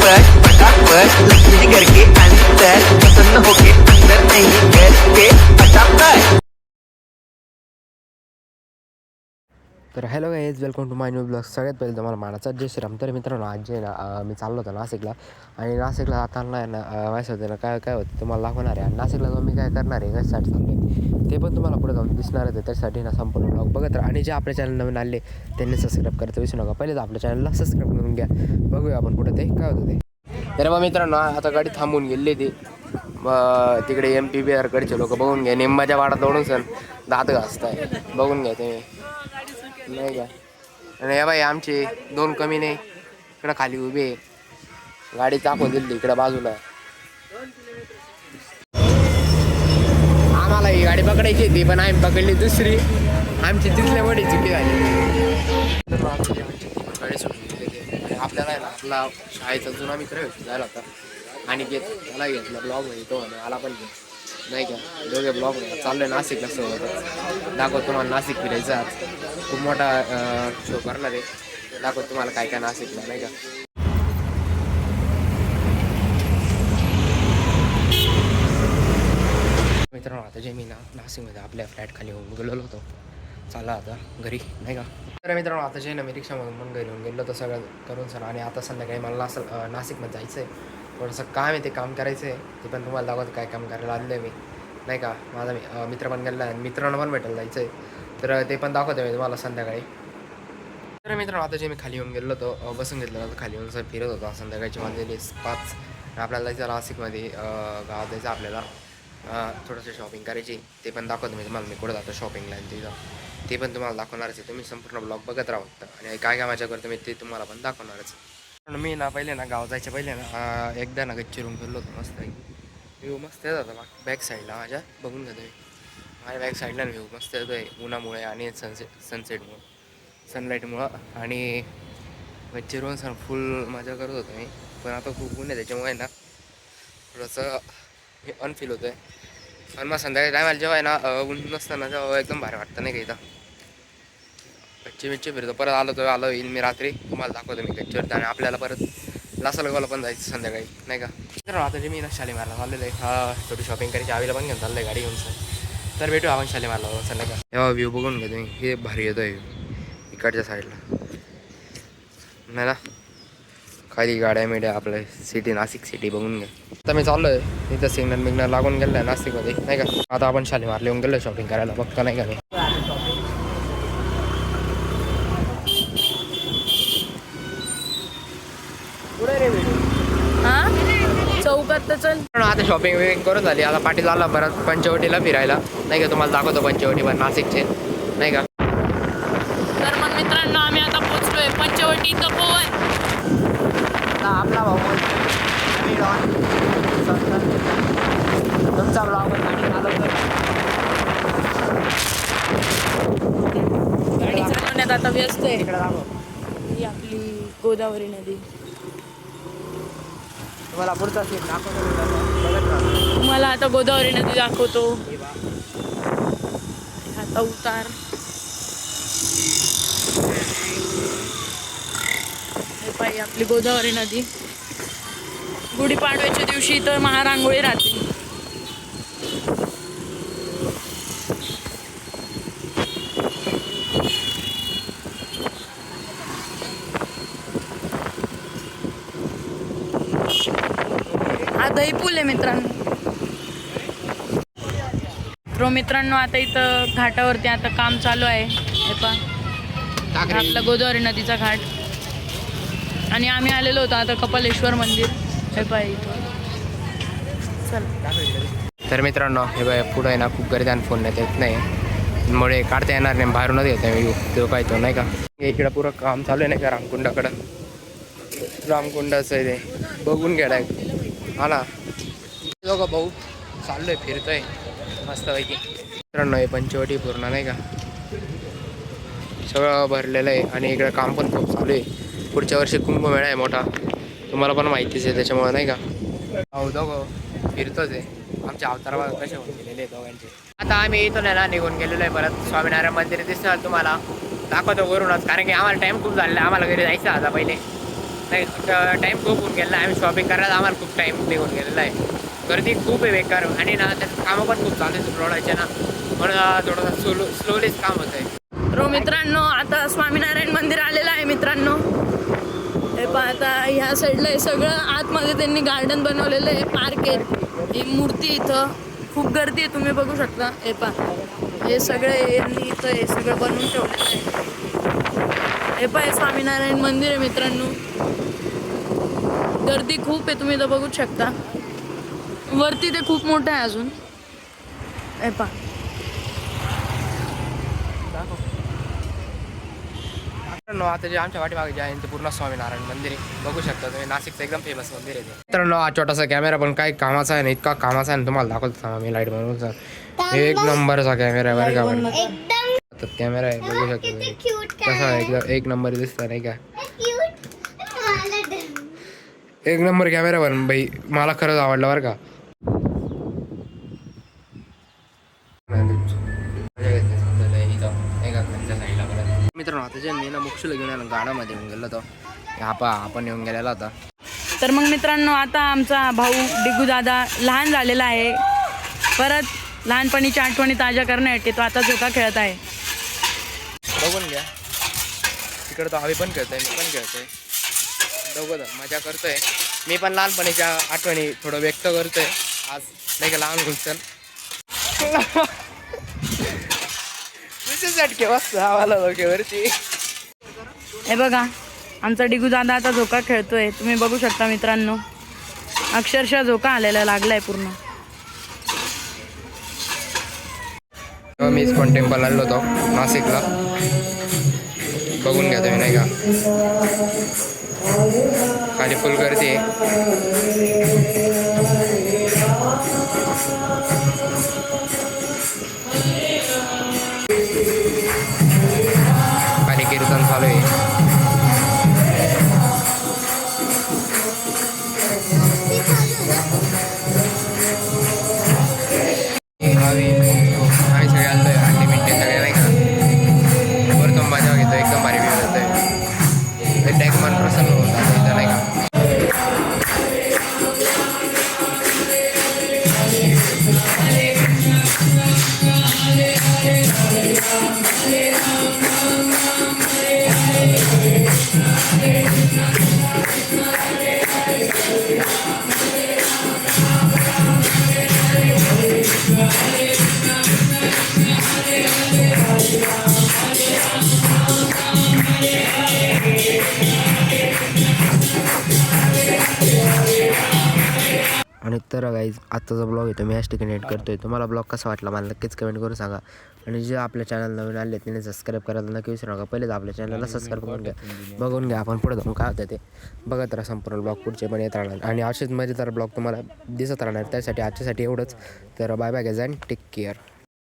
फटाफट फटाफट लक्ष्मी जी घर के अंदर प्रसन्न होके अंदर नहीं घर के फटाफट। तर hello guys, welcome to my new blog. सगळ्यात पहिले तुम्हाला मानाचा जय श्रीराम. तर मित्रांनो, आज जे ना मी चाललो होतो नाशिकला, आणि नाशिकला जाताना आहे ना माहिती होते ना काय काय होतं तुम्हाला दाखवणार आहे. आणि नाशिकला जाऊन मी काय करणार आहे, कशासाठी चाललो आहे ते पण तुम्हाला पुढे जाऊन दिसणार आहे. त्यासाठी ना संपूर्ण ब्लॉग बघत राहा. आणि जे आपल्या चॅनल नवीन आले त्यांनी सबस्क्राईब करायचं विसरू नका. पहिलेच आपल्या चॅनलला सबस्क्राईब करून घ्या. बघूया आपण पुढे ते काय होतं ते. तर मग मित्रांनो, आता गाडी थांबून गेली ती तिकडे MTBRकडचे लोक बघून घ्या. निंबाच्या वाडात ओढून सण दात घासताय, बघून घ्या ते नाही का. आणि या बाई आमचे दोन कमी नाही इकडं खाली उभे, गाडी चाकून दिली इकडं बाजूला. आम्हाला ही गाडी पकडायची होती पण आम्ही पकडली दुसरी. आमची तिथल्या मोठी चुकी झाली. तर आमची गाडी सुटली गेली. आणि आपल्याला आहे ना आपला शाळेचा जुना मित्र झाला होता आणि त्याला घेतलं ब्लॉग मध्ये, तो आला पण नाही का. दोघे ब्लॉग चाललोय नाशिकला सोबतच. दाखवतो तुम्हाला नाशिक फिरायचं आज. खूप मोठा शो करणार आहे. दाखवतो तुम्हाला काय काय नाशिकला नाही का. मित्रांनो, आता जे मी नाशिकमध्ये आपल्या फ्लॅट खाली होऊन गेलेलो होतो, चालला आता घरी नाही का. तर मित्रांनो, आता जे ना मी रिक्षामधून पण घरी येऊन गेलो होतो सगळं करून सर. आणि आता संध्याकाळी मला नाशिकमध्ये जायचं आहे. थोडंसं काम आहे, ते काम करायचं आहे. ते पण तुम्हाला दाखवतो काय काम करायला आलेलं आहे मी नाही का. माझा मित्र पण गेला आहे, मित्रांना पण भेटायला जायचं आहे. तर ते पण दाखवतो मी तुम्हाला संध्याकाळी. तर मित्रांनो, आता जे मी खाली येऊन गेलो होतो, बसून घेतलं होतं खाली येऊन सर, फिरत होता. संध्याकाळची वाजलेली 5. आपल्याला जायचं नाशिकमध्ये, गावात जायचं आपल्याला. थोडंसं शॉपिंग करायची, ते पण दाखवतो मी तुम्हाला. मी कुठं जातो शॉपिंगला आणि तिथं ते पण तुम्हाला दाखवणारच आहे. तुम्ही संपूर्ण ब्लॉग बघत राहू. आणि काय काय माझ्या करतो मी ते तुम्हाला पण दाखवणारच. पण मी ना पहिले ना गाव जायच्या पहिले ना एकदा ना गच्चीरून गेलो होतो मस्त. व्ह्यू मस्त येत होता बॅक साईडला माझ्या, बघून घेतो मी. माझ्या बॅक साईडला व्ह्यू मस्त येतो आहे उन्हामुळे आणि सनलाईटमुळं. आणि गच्चीरून सर फुल मजा करत होतो मी. पण आता खूप ऊन आहे त्याच्यामुळे ना थोडंसं हे अनफील होतं आहे. पण मग संध्याकाळी टायमाला जेव्हा आहे ना ऊन नसताना जेव्हा एकदम भारी वाटतं नाही का. इथं गच्ची फिरतो. परत आलो तर आलो येईल मी रात्री, तुम्हाला दाखवतो मी गच्चीवरती. आणि आपल्याला परत लासलगावला पण जायचं संध्याकाळी नाही का. तर आता जे मी ना शालीमारला चाललेलं आहे, थोडी शॉपिंग करायची. आवीला पण घेऊन चाललं आहे गाडी घेऊन सर. तर भेटू आपण शालीमारला जाऊन संध्याकाळी. तेव्हा व्ह्यू बघून घ्या तुम्ही, हे भारी येतो आहे इकडच्या साईडला नाही ना. खाली गाड्या मिड्या आपलं सिटी, नाशिक सिटी बघून घ्या. आता मी चाललो आहे, इथं सिग्नल लागून गेलं आहे नाशिकमध्ये नाही का. आता आपण शालीमारला येऊन गेलो शॉपिंग करायला, बघता नाही का मी. चौकात तर चल. आता शॉपिंग विपिंग करून झाली. आता पाठी झाला परत पंचवटीला फिरायला नाही का. तुम्हाला दाखवतो पंचवटी पण नाशिकचे नाही का. तर मग मित्रांनो, आम्ही आता पोहोचलोय पंचवटी तपोवन. आपला भाऊ तुमचा ब्लॉग गाडी चालवण्यात आता व्यस्त आहे. ही आपली गोदावरी नदी. तुम्हाला पुढचा सीन दाखवतो. तुम्हाला आता गोदावरी नदी दाखवतो. आता उतार. हे पाहिजे आपली गोदावरी नदी. गुढीपाडव्याच्या दिवशी तर महारांगोळी राहते. हा दही पूल आहे मित्रांनो. मित्रांनो, आता इथं घाटावरती आता काम चालू आहे. हे पहा, आपला गोदावरी नदीचा घाट. आणि आम्ही आलेलो होतो आता कपालेश्वर मंदिर. हे पहा इथं. चल. तर मित्रांनो, हे बाय पुढं आहे ना खूप गर्दी आणि फोन येत नाही, मुळे काढता येणार नाही. बाहेरूनच येत आहे तो काय तो नाही का. इकडं पुरं काम चालू आहे नाही का. रामकुंडाकडं, रामकुंडाचं आहे ते, बघून घ्या हा ना. दोघं भाऊ चाललोय फिरतोय मस्तपैकी. मित्रांनो, हे पंचवटी पूर्ण नाही का सगळं भरलेलं आहे. आणि इकडं काम पण खूप चालू आहे. पुढच्या वर्षी कुंभमेळा आहे मोठा, तुम्हाला पण माहितीच आहे त्याच्यामुळे नाही का. हो दोघं फिरतोच आहे. आमच्या अवतारावर कसे होऊन गेलेले आहे दोघांचे. आता आम्ही इथून आहे ना निघून गेलेलो आहे. परत स्वामीनारायण मंदिर दिसणार तुम्हाला, दाखवतो वरूनच, कारण की आम्हाला टाईम खूप झालेला आहे. आम्हाला घरी जायचं आता पहिले नाही टाईम खूप होऊन गेला आम्ही शॉपिंग करायला आम्हाला खूप टाईम निघून गेलेला आहे. गर्दी खूप आहे बेकार आणि ना त्याचं कामं पण खूप चालू आहेत रोडाचे ना, म्हणून थोडंसं स्लोलीच काम होत आहे. तर मित्रांनो आता स्वामीनारायण मंदिर आलेलं आहे मित्रांनो. हे पहा आता ह्या साईडला हे सगळं आतमध्ये त्यांनी गार्डन बनवलेलं आहे, पार्क आहे, ही मूर्ती इथं खूप गर्दी आहे तुम्ही बघू शकता. हे पहा हे सगळं यांनी इथं हे सगळं बनवून ठेवलेलं आहे. हे पहा हे स्वामीनारायण मंदिर आहे मित्रांनो. गर्दी खूप आहे तुम्ही इथं बघू शकता. वरती ते खूप मोठं आहे अजून. हे पहा मित्रांनो आता जे आमच्या पाठीमागे जे आहे ते पूर्ण स्वामीनारायण मंदिर आहे, बघू शकता तुम्ही. नाशिकचं एकदम फेमस मंदिर आहे ते. मित्रांनो हा छोटासा कॅमेरा पण काही कामाचा आहे ना, इतका कामाचा आहे ना, तुम्हाला दाखवतो मी लाईट बनवून सर. एक नंबरचा कॅमेरा आहे बरं का. बरं कॅमेरा आहे बघू शकता तुम्ही कसा आहे, एकदम एक नंबर दिसता नाही का. एक नंबर कॅमेरा बरं बाई, मला खरंच आवडला बरं का. मित्रांनो आता जे मी ना मुक्षला घेऊन आलो गाडामध्ये येऊन गेलो होतो, आपण येऊन गेलेला होता. तर मग मित्रांनो आता आमचा भाऊ डिगू दादा लहान झालेला आहे. परत लहानपणीच्या आठवणी ताज्या करण्यासाठी तो आता झोका खेळत आहे. बघून घ्या तिकडं तो आम्ही पण खेळतोय, मी पण खेळतोय, दोघं जण मजा करतोय. मी पण लहानपणीच्या आठवणी थोडं व्यक्त करतोय आज नाही का. लहान गुलशन झटके बसतो आम्हाला डोक्यावरती. हे बघा आमचा डिगू दादा आता झोका खेळतोय तुम्ही बघू शकता मित्रांनो. अक्षरशः झोका आलेला लागलाय पूर्ण. मी इस्कॉन टेम्पल आलो होतो नाशिकला, बघून घ्या तुम्ही नाही का. खाली फुल गर्दी आहे. खाली कीर्तन चालू आहे. आम्ही सगळे आलोय अंडी मिंटे सगळे नाही का. वरतून मजा घेतो, एकदम भारी व्ह्यू येतोय. टॅग मन प्रसन्न होऊन जातं इथं नाही का. आणि तर गाईज आजचा ब्लॉग आहे तो मी ह्याच ठिकाणी एड करतोय. तुम्हाला ब्लॉग कसा वाटला मला नक्कीच कमेंट करून सांगा. आणि जे आपल्या चॅनल नवीन आले त्यांनी सबस्क्राईब करायला नक्की विसरू नका. पहिलेच आपल्या चॅनलला सबस्क्राईब करून घ्या, बघून घ्या आपण पुढे जाऊन काय होतं ते बघत राहा. संपूर्ण ब्लॉग पुढचे पण येत राहणार आणि असेच मजेदार ब्लॉग तुम्हाला दिसत राहणार. त्यासाठी आजच्यासाठी एवढंच. तर bye bye guys and take care.